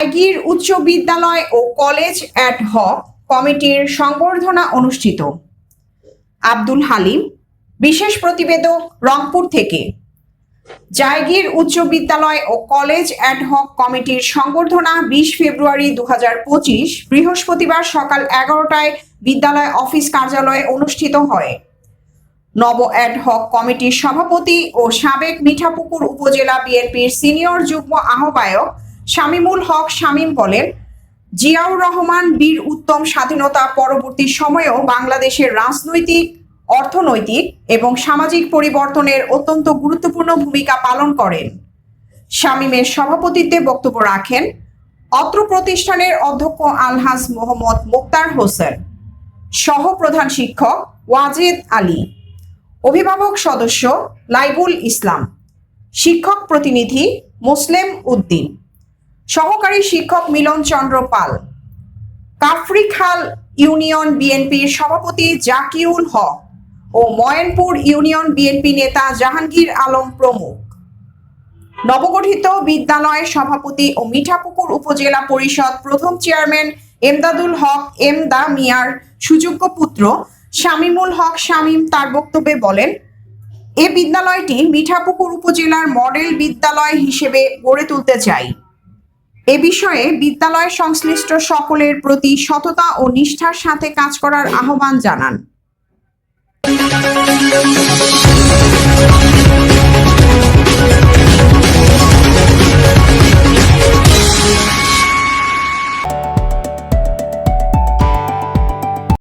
জায়গীর উচ্চ বিদ্যালয় ও college ad hoc কমিটির সংবর্ধনা অনুষ্ঠিত। আব্দুল হালিম, বিশেষ প্রতিবেদক, রংপুর থেকে। জায়গীর উচ্চ বিদ্যালয় ও কলেজ অ্যাড হক কমিটির সংবর্ধনা 20 ফেব্রুয়ারি 2025 বৃহস্পতিবার সকাল 11টায় বিদ্যালয় অফিস কার্যালয়ে অনুষ্ঠিত হয়। নব অ্যাড হক কমিটির সভাপতি ও সাবেক মিঠাপুকুর উপজেলা বিএনপির সিনিয়র যুগ্ম আহ্বায়ক শামীমুল হক শামীম বলেন, জিয়াউর রহমান বীর উত্তম স্বাধীনতা পরবর্তী সময়েও বাংলাদেশের রাজনৈতিক, অর্থনৈতিক এবং সামাজিক পরিবর্তনের অত্যন্ত গুরুত্বপূর্ণ ভূমিকা পালন করেন। শামীমের সভাপতিত্বে বক্তব্য রাখেন অত্র প্রতিষ্ঠানের অধ্যক্ষ আলহাজ মোহাম্মদ মোক্তার হোসেন, সহ প্রধান শিক্ষক ওয়াজেদ আলী, অভিভাবক সদস্য লাইবুল ইসলাম, শিক্ষক প্রতিনিধি মোসলেম উদ্দিন, সহকারী শিক্ষক মিলন চন্দ্র পাল, কাফরিখাল ইউনিয়ন বিএনপির সভাপতি জাকিউল হক ও ময়নপুর ইউনিয়ন বিএনপি নেতা জাহাঙ্গীর আলম প্রমুখ। নবগঠিত বিদ্যালয়ের সভাপতি ও মিঠাপুকুর উপজেলা পরিষদ প্রথম চেয়ারম্যান এমদাদুল হক এমদা মিয়ার সুযোগ্য পুত্র শামীমুল হক শামীম তার বক্তব্যে বলেন, এ বিদ্যালয়টি মিঠাপুকুর উপজেলার মডেল বিদ্যালয় হিসেবে গড়ে তুলতে চাই। এ বিষয়ে বিদ্যালয় সংশ্লিষ্ট সকলের প্রতি সততা ও নিষ্ঠার সাথে কাজ করার আহ্বান জানান।